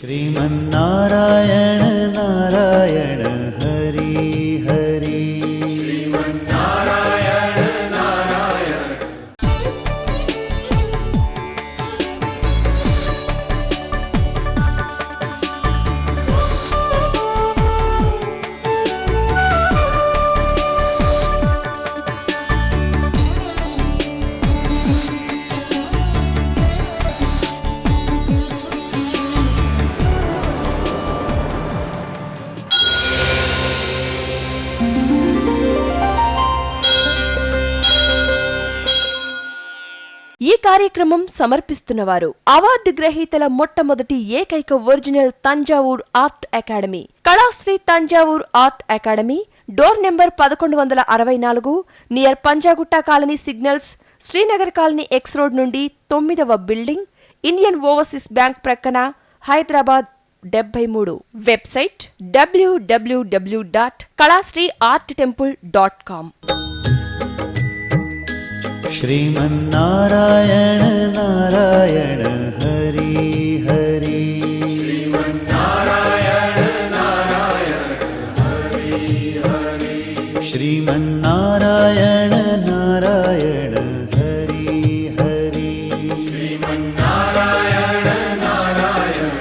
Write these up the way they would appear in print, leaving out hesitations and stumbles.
श्रीमन्नारायण नारायण हरि हरि श्रीमन्नारायण नारायण। ఈ కార్యక్రమం సమర్పిస్తున్నవారు అవార్డు గ్రహీతల మొట్టమొదటి ఏకైక original Thanjavur art academy, Kalasri Thanjavur art academy, door number 1164, near Panjagutta colony signals, Srinagar colony X road నుండి 9వ బిల్డింగ్, ఇండియన్ ఓవర్సీస్ బ్యాంక్ ప్రక్కన, హైదరాబాద్ 73. Website www.kalasriarttemple.com. श्रीमन्नारायण नारायण हरि हरि श्रीमन्नारायण नारायण हरि हरि श्रीमन्नारायण नारायण हरि हरि श्रीमन्नारायण नारायण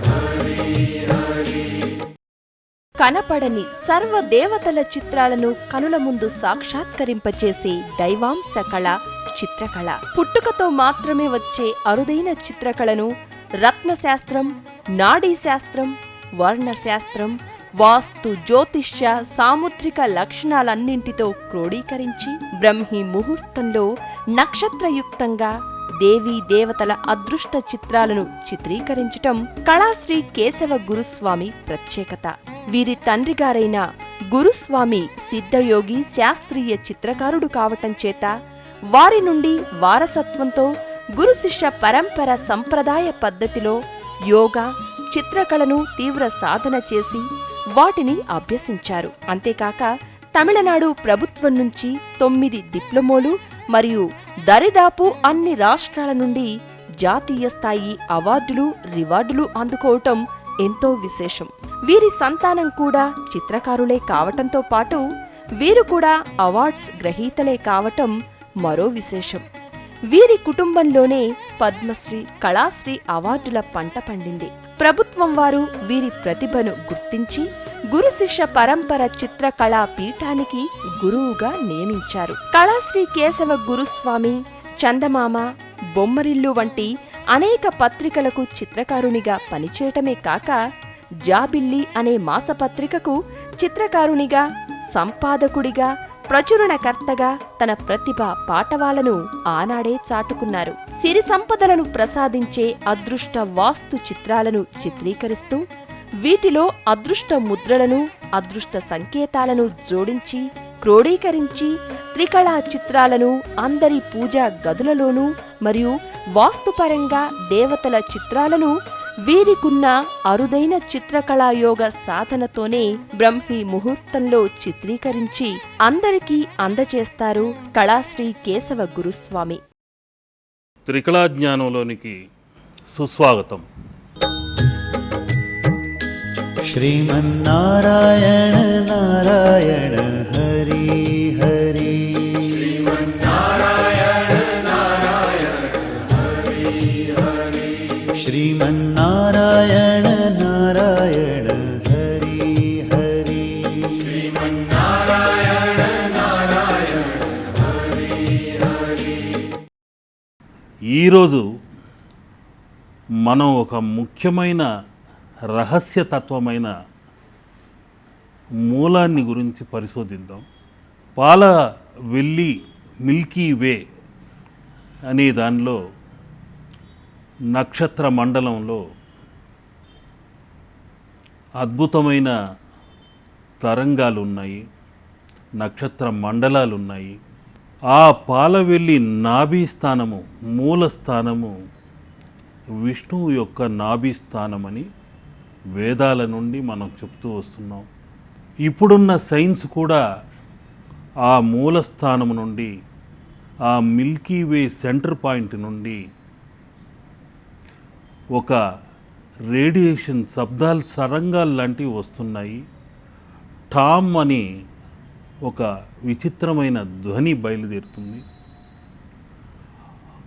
हरि हरि। కనపడని సర్వదేవతల చిత్రాలను కనుల ముందు సాక్షాత్కరింపచేసే దైవాంశ కళ చిత్రకళ. పుట్టుకతో మాత్రమే వచ్చే అరుదైన చిత్రకళను రత్నశాస్త్రం, నాడీశాస్త్రం, వర్ణశాస్త్రం, వాస్తు, జ్యోతిష్య, సాముద్రిక లక్షణాలన్నింటితో క్రోడీకరించి బ్రహ్మి ముహూర్తంలో నక్షత్రయుక్తంగా దేవీ దేవతల అదృష్ట చిత్రాలను చిత్రీకరించటం కళాశ్రీ కేశవ గురుస్వామి ప్రత్యేకత. వీరి తండ్రిగారైన గురుస్వామి సిద్ధయోగి శాస్త్రీయ చిత్రకారుడు కావటం చేత వారి నుండి వారసత్వంతో గురు శిష్య పరంపర సంప్రదాయ పద్ధతిలో యోగా, చిత్రకళను తీవ్ర సాధన చేసి వాటిని అభ్యసించారు. అంతేకాక తమిళనాడు ప్రభుత్వం నుంచి 9 డిప్లొమోలు మరియు దరిదాపు అన్ని రాష్ట్రాల నుండి జాతీయ స్థాయి అవార్డులు, రివార్డులు అందుకోవటం ఎంతో విశేషం. వీరి సంతానం కూడా చిత్రకారులే కావటంతో పాటు వీరు కూడా అవార్డ్స్ గ్రహీతలే కావటం మరో విశేషం. వీరి కుటుంబంలోనే పద్మశ్రీ, కళాశ్రీ అవార్డుల పంట పండింది. ప్రభుత్వం వారు వీరి ప్రతిభను గుర్తించి గురు శిష్య పరంపర చిత్రకళా పీఠానికి గురువుగా నియమించారు. కళాశ్రీ కేశవ గురుస్వామి చందమామ, బొమ్మరిల్లు వంటి అనేక పత్రికలకు చిత్రకారునిగా పనిచేయటమే కాక జాబిల్లి అనే మాసపత్రికకు చిత్రకారునిగా, సంపాదకుడిగా, ప్రచురణకర్తగా తన ప్రతిభ పాటవాలను ఆనాడే చాటుకున్నారు. సిరి సంపదలను ప్రసాదించే అదృష్ట వాస్తు చిత్రాలను చిత్రీకరిస్తూ వీటిలో అదృష్ట ముద్రలను, అదృష్ట సంకేతాలను జోడించి క్రోడీకరించి త్రికళా చిత్రాలను అందరి పూజా గదులలోనూ మరియు వాస్తుపరంగా దేవతల చిత్రాలను వీరికున్న అరుదైన చిత్రకళాయోగ సాధనతోనే బ్రహ్మి ముహూర్తంలో చిత్రీకరించి అందరికీ అందజేస్తారు కళాశ్రీ కేశవ గురుస్వామి. త్రికళా జ్ఞానంలోనికి సుస్వాగతం. श्रीमन्नारायण नारायण हरि हरि श्रीमन्नारायण नारायण हरि हरि श्रीमन्नारायण नारायण हरि हरि श्रीमन्नारायण नारायण हरि हरि। ఈరోజు మనం ఒక ముఖ్యమైన రహస్యతత్వమైన మూలాన్ని గురించి పరిశోధిద్దాం. పాల వెల్లి మిల్కీ వే అనే దానిలో నక్షత్ర మండలంలో అద్భుతమైన తరంగాలు ఉన్నాయి, నక్షత్ర మండలాలు ఉన్నాయి. ఆ పాలవెల్లి నాభి స్థానము, మూల స్థానము విష్ణువు యొక్క నాభి స్థానమని వేదాల నుండి మనం చెప్తూ వస్తున్నాం. ఇప్పుడున్న సైన్స్ కూడా ఆ మూల స్థానము నుండి, ఆ మిల్కీ వే సెంటర్ పాయింట్ నుండి ఒక రేడియేషన్ శబ్దాలు తరంగాలు లాంటివి వస్తున్నాయి. టామ్ అని ఒక విచిత్రమైన ధ్వని బయలుదేరుతుంది.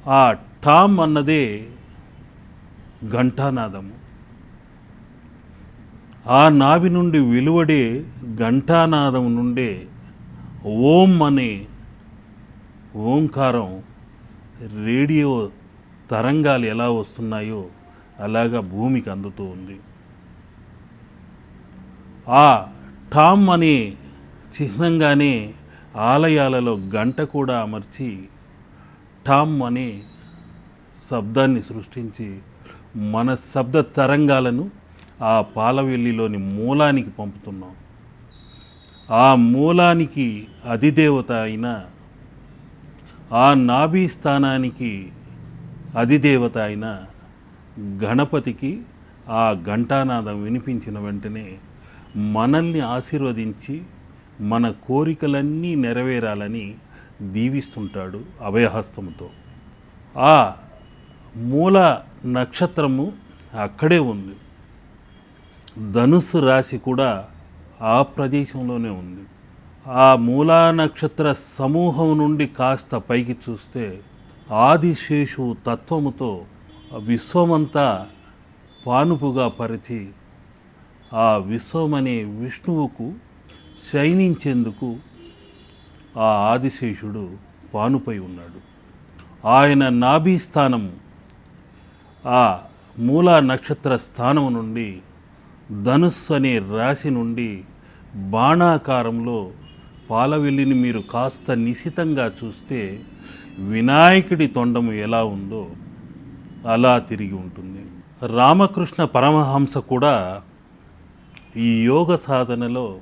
ఆ టామ్ అన్నదే ఘంటానాదము. ఆ నాభి నుండి వెలువడే ఘంటానాదం నుండే ఓం అనే ఓంకారం రేడియో తరంగాలు ఎలా వస్తున్నాయో అలాగా భూమికి అందుతూ ఉంది. ఆ టామ్ అనే చిహ్నంగానే ఆలయాలలో గంట కూడా అమర్చి టామ్ అనే శబ్దాన్ని సృష్టించి మన శబ్ద తరంగాలను ఆ పాలవెల్లిలోని మూలానికి పంపుతున్నాం. ఆ మూలానికి అధిదేవత అయిన, ఆ నాభి స్థానానికి అధిదేవత అయిన గణపతికి ఆ ఘంటానాదం వినిపించిన వెంటనే మనల్ని ఆశీర్వదించి మన కోరికలన్నీ నెరవేరాలని దీవిస్తుంటాడు అభయహస్తముతో. ఆ మూల నక్షత్రము అక్కడే ఉంది. ధనుస్సు రాశి కూడా ఆ ప్రదేశంలోనే ఉంది. ఆ మూలా నక్షత్ర సమూహం నుండి కాస్త పైకి చూస్తే ఆదిశేషు తత్వముతో విశ్వమంతా పానుపుగా పరిచి ఆ విశ్వమనే విష్ణువుకు శయనించేందుకు ఆ ఆదిశేషుడు పానుపై ఉన్నాడు. ఆయన నాభి స్థానం ఆ మూలా నక్షత్ర స్థానం నుండి ధనుస్సు అనే రాశి నుండి బాణాకారంలో పాలవెల్లిని మీరు కాస్త నిశితంగా చూస్తే వినాయకుడి తొండము ఎలా ఉందో అలా తిరిగి ఉంటుంది. రామకృష్ణ పరమహంస కూడా ఈ యోగ సాధనలో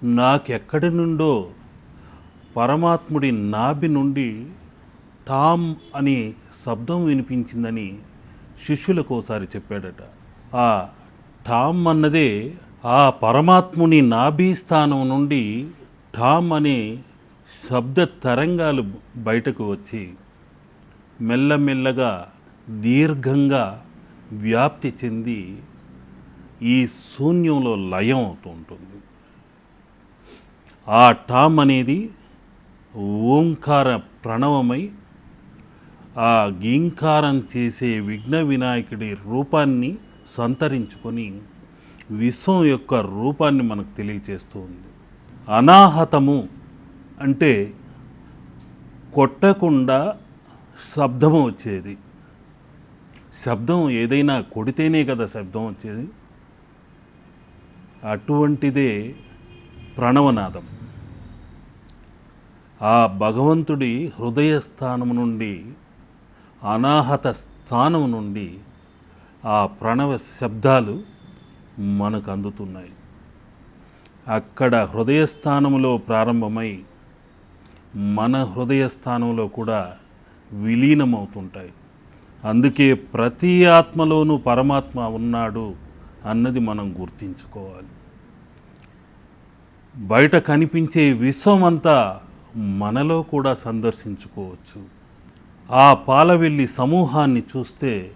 నాకెక్కడి నుండో పరమాత్ముడి నాభి నుండి టామ్ అనే శబ్దం వినిపించిందని శిష్యులకు ఒకసారి చెప్పాడట. ఆ టామ్ అన్నదే ఆ పరమాత్ముని నాభి స్థానం నుండి టామ్ అనే శబ్ద తరంగాలు బయటకు వచ్చి మెల్లమెల్లగా దీర్ఘంగా వ్యాప్తి చెంది ఈ శూన్యంలో లయం అవుతూ ఉంటుంది. ఆ టామ్ అనేది ఓంకార ప్రణవమై ఆ గీంకారం చేసే విఘ్న వినాయకుడి రూపాన్ని సంతరించుకొని విశ్వం యొక్క రూపాన్ని మనకు తెలియచేస్తూ ఉంది. అనాహతము అంటే కొట్టకుండా శబ్దం వచ్చేది. శబ్దం ఏదైనా కొడితేనే కదా శబ్దం వచ్చేది. అటువంటిదే ప్రణవనాదం. ఆ భగవంతుడి హృదయ స్థానం నుండి, అనాహత స్థానం నుండి ఆ ప్రణవ శబ్దాలు మనకు అందుతున్నాయి. అక్కడ హృదయస్థానంలో ప్రారంభమై మన హృదయస్థానంలో కూడా విలీనమవుతుంటాయి. అందుకే ప్రతి ఆత్మలోనూ పరమాత్మ ఉన్నాడు అన్నది మనం గుర్తించుకోవాలి. బయట కనిపించే విశ్వమంతా మనలో కూడా సందర్శించుకోవచ్చు. ఆ పాలవెల్లి సమూహాన్ని చూస్తే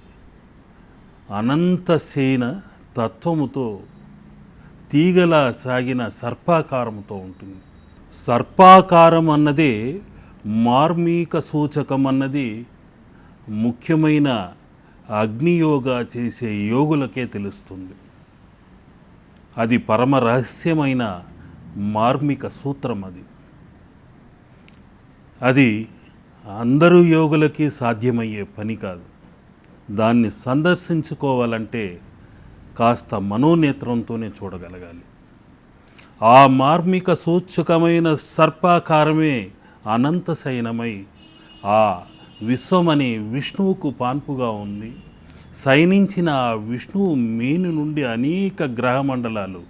అనంతసేన తత్వముతో తీగలా సాగిన సర్పాకారముతో ఉంటుంది. సర్పాకారం అన్నదే మార్మీక సూచకం అన్నది ముఖ్యమైన అగ్నియోగా చేసే యోగులకే తెలుస్తుంది. అది పరమ రహస్యమైన మార్మిక సూత్రం. అది అందరూ యోగులకి సాధ్యమయ్యే పని కాదు. దాన్ని సందర్శించుకోవాలంటే కాస్త మనోనేత్రంతోనే చూడగలగాలి. ఆ మార్మిక సూచకమైన సర్పాకారమే అనంతశయనమై ఆ విశ్వమనే విష్ణువుకు పాన్పుగా ఉంది. శయనించిన ఆ విష్ణువు మేను నుండి అనేక గ్రహమండలాలు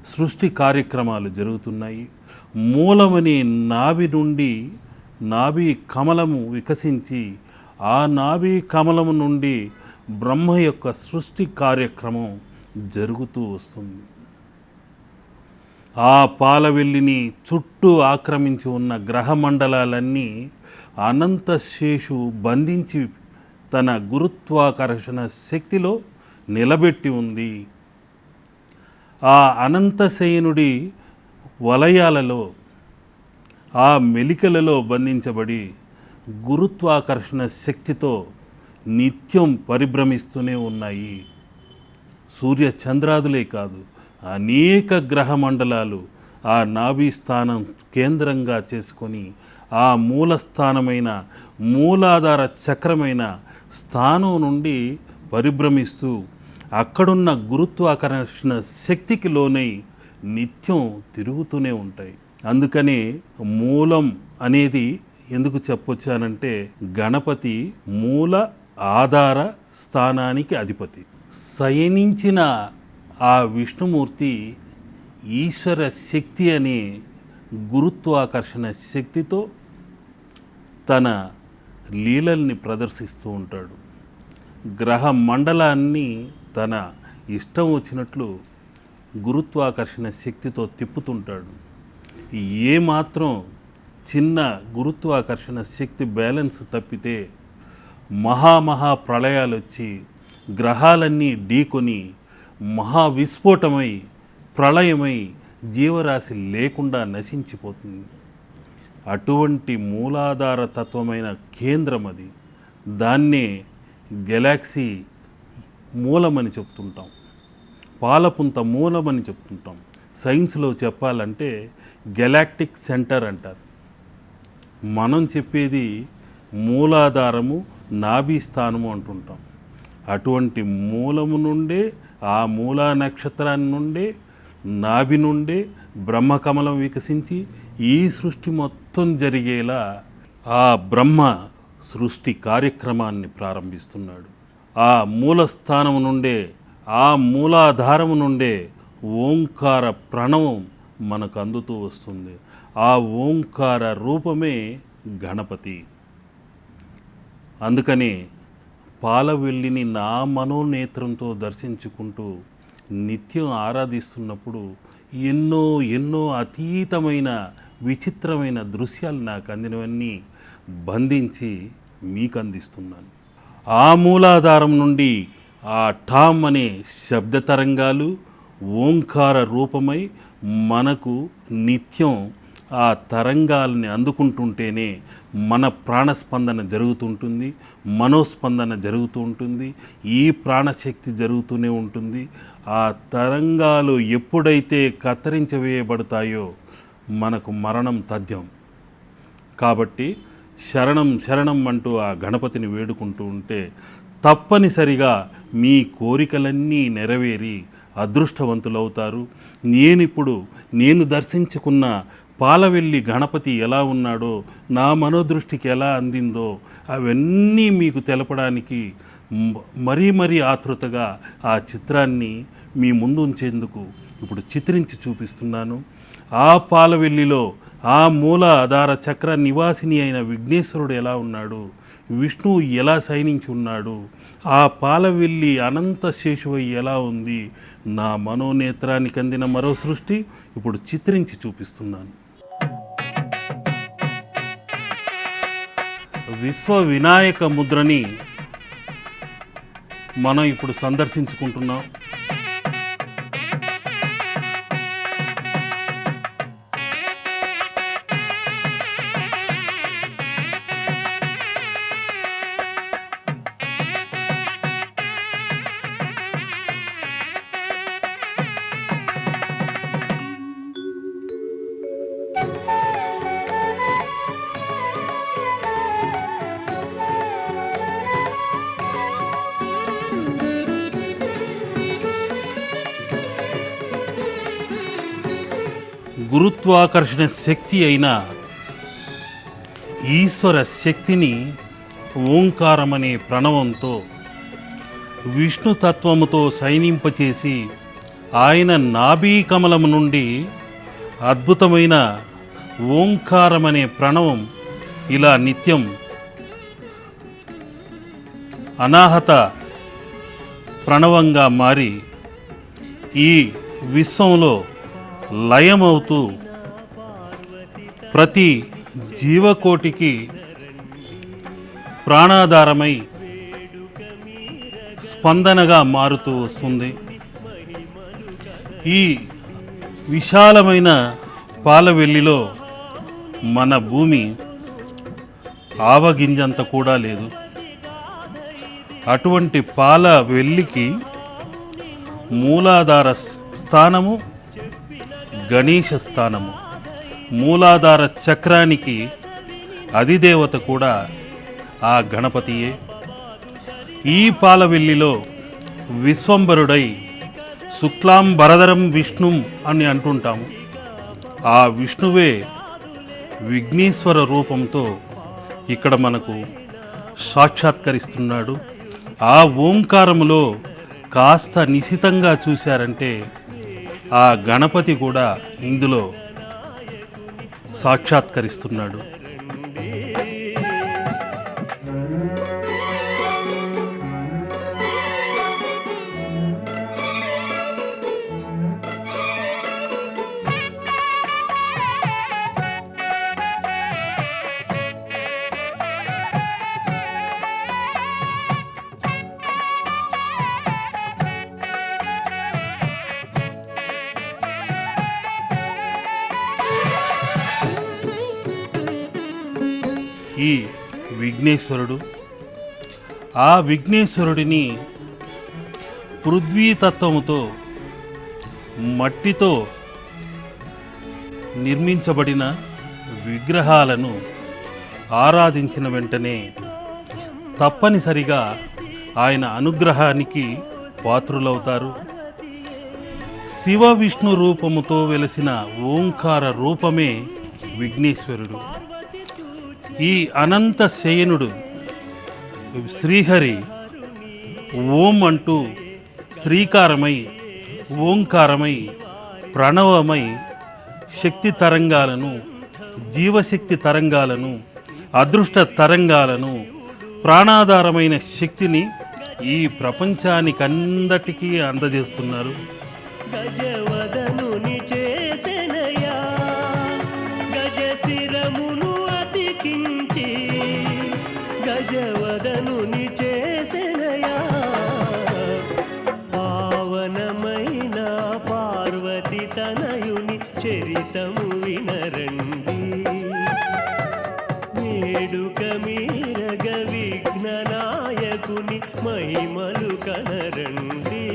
సృష్టి కార్యక్రమాలు జరుగుతున్నాయి. మూలమనే నాభి నుండి నాభి కమలము వికసించి ఆ నాభి కమలము నుండి బ్రహ్మ యొక్క సృష్టి కార్యక్రమం జరుగుతూ వస్తుంది. ఆ పాలవెల్లిని చుట్టూ ఆక్రమించి ఉన్న గ్రహమండలాలన్నీ అనంతశేషు బంధించి తన గురుత్వాకర్షణ శక్తిలో నిలబెట్టి ఉంది. ఆ అనంతశయనుడి వలయాలలో, ఆ మెలికలలో బంధించబడి గురుత్వాకర్షణ శక్తితో నిత్యం పరిభ్రమిస్తూనే ఉన్నాయి. సూర్య చంద్రాదులే కాదు, అనేక గ్రహ మండలాలు ఆ నాభి స్థానం కేంద్రంగా చేసుకొని ఆ మూలస్థానమైన మూలాధార చక్రమైన స్థానం నుండి పరిభ్రమిస్తూ అక్కడున్న గురుత్వాకర్షణ శక్తికి లోనై నిత్యం తిరుగుతూనే ఉంటాయి. అందుకనే మూలం అనేది ఎందుకు చెప్పొచ్చానంటే, గణపతి మూల ఆధార స్థానానికి అధిపతి. శయనించిన ఆ విష్ణుమూర్తి ఈశ్వర శక్తి అనే గురుత్వాకర్షణ శక్తితో తన లీలల్ని ప్రదర్శిస్తూ ఉంటాడు. గ్రహ మండలాన్ని తన ఇష్టం వచ్చినట్లు గురుత్వాకర్షణ శక్తితో తిప్పుతుంటాడు. ఏమాత్రం చిన్న గురుత్వాకర్షణ శక్తి బ్యాలెన్స్ తప్పితే మహా ప్రళయాలు వచ్చి గ్రహాలన్నీ ఢీకొని మహావిస్ఫోటమై ప్రళయమై జీవరాశి లేకుండా నశించిపోతుంది. అటువంటి మూలాధార తత్వమైన కేంద్రం అది. దాన్నే గెలాక్సీ మూలమని చెప్తుంటాం, పాలపుంత మూలమని చెప్తుంటాం. సైన్స్లో చెప్పాలంటే గెలాక్టిక్ సెంటర్ అంటారు. మనం చెప్పేది మూలాధారము, నాభి స్థానము అంటుంటాం. అటువంటి మూలము నుండే, ఆ మూలా నక్షత్రాన్ని నుండే, నాభి నుండే బ్రహ్మకమలం వికసించి ఈ సృష్టి మొత్తం జరిగేలా ఆ బ్రహ్మ సృష్టి కార్యక్రమాన్ని ప్రారంభిస్తున్నాడు. ఆ మూలస్థానం నుండే, ఆ మూలాధారము నుండే ఓంకార ప్రణవం మనకు అందుతూ వస్తుంది. ఆ ఓంకార రూపమే గణపతి. అందుకని పాలవెల్లిని నా మనోనేత్రంతో దర్శించుకుంటూ నిత్యం ఆరాధిస్తున్నప్పుడు ఎన్నో అతీతమైన విచిత్రమైన దృశ్యాలు నాకు అందినవన్నీ బంధించి మీకు అందిస్తున్నాను. ఆ మూలాధారం నుండి ఆ ఠామ్ అనే శబ్ద తరంగాలు ఓంకార రూపమై మనకు నిత్యం ఆ తరంగాల్ని అందుకుంటుంటేనే మన ప్రాణస్పందన జరుగుతుంటుంది, మనోస్పందన జరుగుతూ ఉంటుంది, ఈ ప్రాణశక్తి జరుగుతూనే ఉంటుంది. ఆ తరంగాలు ఎప్పుడైతే కత్తిరించవేయబడతాయో మనకు మరణం తథ్యం. కాబట్టి శరణం అంటూ ఆ గణపతిని వేడుకుంటూ ఉంటే తప్పనిసరిగా మీ కోరికలన్నీ నెరవేరి అదృష్టవంతులవుతారు. నేను దర్శించుకున్న పాలవెల్లి గణపతి ఎలా ఉన్నాడో, నా మనోదృష్టికి ఎలా అందిందో అవన్నీ మీకు తెలపడానికి మరీ ఆతృతగా ఆ చిత్రాన్ని మీ ముందు ఉంచేందుకు ఇప్పుడు చిత్రించి చూపిస్తున్నాను. ఆ పాలవెల్లిలో ఆ మూల ఆధార చక్ర నివాసిని అయిన విఘ్నేశ్వరుడు ఎలా ఉన్నాడు, విష్ణువు ఎలా శయనించి ఉన్నాడు, ఆ పాలవెల్లి అనంత శేషువై ఎలా ఉంది, నా మనోనేత్రానికి అందిన మరో సృష్టి ఇప్పుడు చిత్రించి చూపిస్తున్నాను. విశ్వ వినాయక ముద్రని మనం ఇప్పుడు సందర్శించుకుంటున్నాం. గురుత్వాకర్షణ శక్తి అయిన ఈశ్వర శక్తిని ఓంకారమనే ప్రణవంతో విష్ణుతత్వముతో శయనింపచేసి ఆయన నాభీ కమలము నుండి అద్భుతమైన ఓంకారమనే ప్రణవం ఇలా నిత్యం అనాహత ప్రణవంగా మారి ఈ విశ్వంలో లయమవుతూ ప్రతి జీవకోటికి ప్రాణాధారమై స్పందనగా మారుతూ వస్తుంది. ఈ విశాలమైన పాలవెల్లిలో మన భూమి ఆవగింజంత కూడా లేదు. అటువంటి పాలవెల్లికి మూలాధార స్థానము గణేశ స్థానము. మూలాధార చక్రానికి అధిదేవత కూడా ఆ గణపతియే. ఈ పాలవెల్లిలో విశ్వంబరుడై శుక్లాంబరధరం విష్ణుం అని అంటుంటాము. ఆ విష్ణువే విఘ్నేశ్వర రూపంతో ఇక్కడ మనకు సాక్షాత్కరిస్తున్నాడు. ఆ ఓంకారములో కాస్త నిశితంగా చూశారంటే ఆ గణపతి కూడా ఇందులో సాక్షాత్కరిస్తున్నాడు. ఈ విఘ్నేశ్వరుడు, ఆ విఘ్నేశ్వరుడిని పృథ్వీతత్వముతో మట్టితో నిర్మించబడిన విగ్రహాలను ఆరాధించిన వెంటనే తప్పనిసరిగా ఆయన అనుగ్రహానికి పాత్రులవుతారు. శివ విష్ణు రూపముతో వెలసిన ఓంకార రూపమే విఘ్నేశ్వరుడు. ఈ అనంత శయనుడు శ్రీహరి ఓం అంటూ శ్రీకారమై ఓంకారమై ప్రణవమై శక్తి తరంగాలను, జీవశక్తి తరంగాలను, అదృష్ట తరంగాలను, ప్రాణాధారమైన శక్తిని ఈ ప్రపంచానికందటికీ అందజేస్తున్నారు. గజవదనుని చేసెనయా గజశిరమును అతికించి, గజవదనుని చేసెనయా పావనమైన పార్వతి తనయుని చరితము వినరండి. వేడుక మీరగ విఘ్ననాయకుని మహిమలు కనరండి.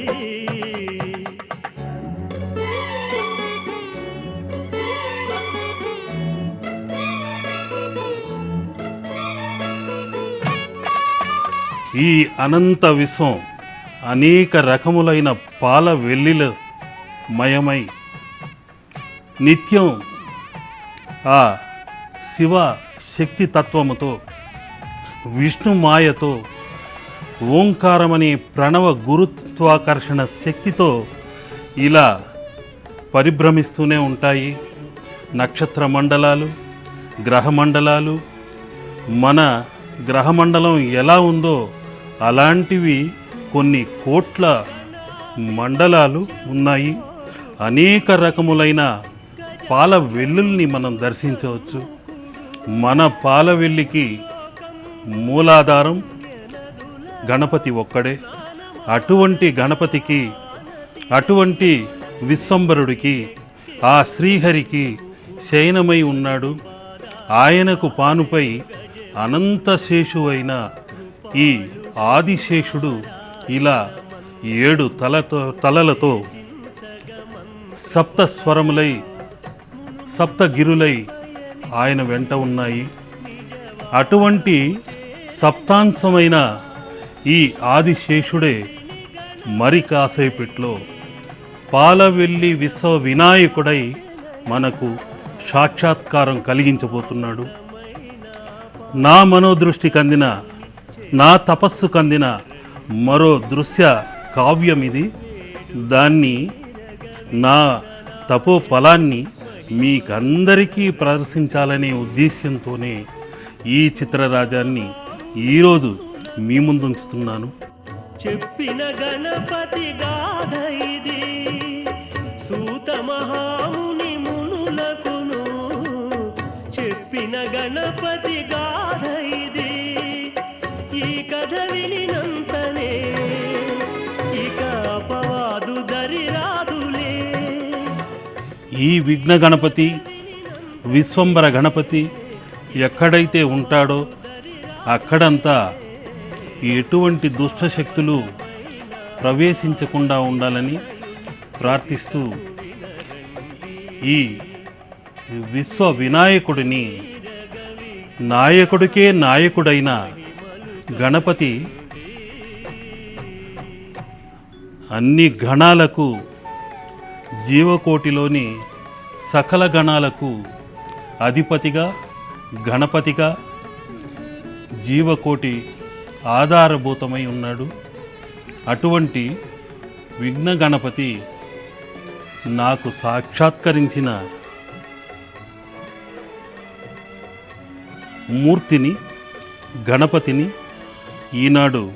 ఈ అనంత విశ్వం అనేక రకములైన పాల వెల్లిల మయమై నిత్యం ఆ శివ శక్తి తత్వముతో, విష్ణు మాయతో, ఓంకారమనే ప్రణవ గురుత్వాకర్షణ శక్తితో ఇలా పరిభ్రమిస్తూనే ఉంటాయి. నక్షత్ర మండలాలు, గ్రహ మండలాలు, మన గ్రహమండలం ఎలా ఉందో అలాంటివి కొన్ని కోట్ల మండలాలు ఉన్నాయి. అనేక రకములైన పాల వెల్లుల్ని మనం దర్శించవచ్చు. మన పాల వెల్లికి మూలాధారం గణపతి ఒక్కడే. అటువంటి గణపతికి, అటువంటి విశ్వంబరుడికి, ఆ శ్రీహరికి శయనమై ఉన్నాడు. ఆయనకు పానుపై అనంతశేషు అయిన ఈ ఆదిశేషుడు ఇలా 7 తలలతో సప్త స్వరములై, సప్తగిరులై ఆయన వెంట ఉన్నాయి. అటువంటి సప్తాంశమైన ఈ ఆదిశేషుడే మరి కాసేపట్లో పాలవెల్లి విశ్వ వినాయకుడై మనకు సాక్షాత్కారం కలిగించబోతున్నాడు. నా మనోదృష్టి కందిన, నా తపస్సు కందిన మరో దృశ్య కావ్యం ఇది. దాన్ని, నా తపోఫలాన్ని మీకందరికీ ప్రదర్శించాలనే ఉద్దేశ్యంతోనే ఈ చిత్రరాజాన్ని ఈరోజు మీ ముందుంచుతున్నాను. చెప్పిన గణపతి గాథ ఇది, సూత మహాముని మునులకును చెప్పిన గణపతి గాథ ఇది. ఈ కథ వినినంతనే ఈ విఘ్న గణపతి, విశ్వంబర గణపతి ఎక్కడైతే ఉంటాడో అక్కడంతా ఎటువంటి దుష్టశక్తులు ప్రవేశించకుండా ఉండాలని ప్రార్థిస్తూ ఈ విశ్వ వినాయకుడిని, నాయకుడికే నాయకుడైన గణపతి అన్ని గణాలకు, జీవకోటిలోని సకల గణాలకు అధిపతిగా, గణపతిగా, జీవకోటి ఆధారభూతమై ఉన్నాడు. అటువంటి విఘ్న గణపతి నాకు సాక్షాత్కరించిన మూర్తిని, గణపతిని ఈనాడు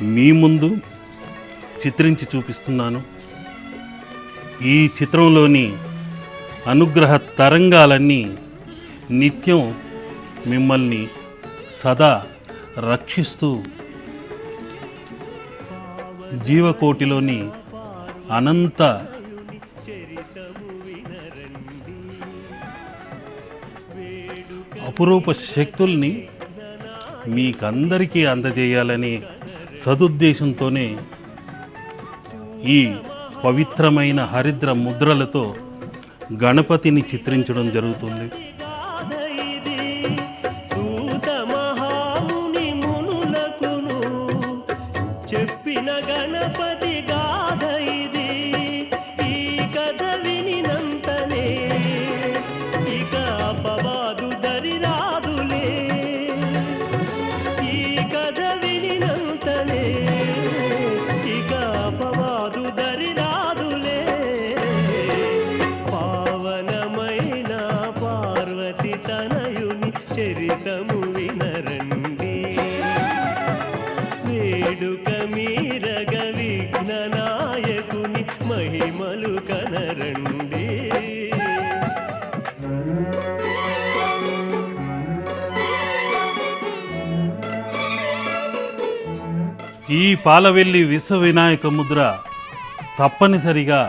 మీ ముందు చిత్రించి చూపిస్తున్నాను. ఈ చిత్రంలోని అనుగ్రహ తరంగాలన్నీ నిత్యం మిమ్మల్ని సదా రక్షిస్తూ జీవకోటిలోని అనంత అపురూప శక్తుల్ని మీకందరికీ అందజేయాలనే సదుద్దేశంతోనే ఈ పవిత్రమైన హరిద్ర ముద్రలతో గణపతిని చిత్రించడం జరుగుతుంది. చెప్పిన గణపతి గాథ ఇది. ఈ కథ వినినంతనే ఇక అపవాదు దరిరాదులే. ఈ కథ వినినంతనే ఇక అపవాదు దరిరాదులే. పావనమైన పార్వతి తనయుని చరితము వినరండి. వేడుక మీరగ విఘ్న నాయకుని మహిమలు కనరండి. ఈ పాలవెల్లి విశ్వ వినాయక ముద్ర తప్పనిసరిగా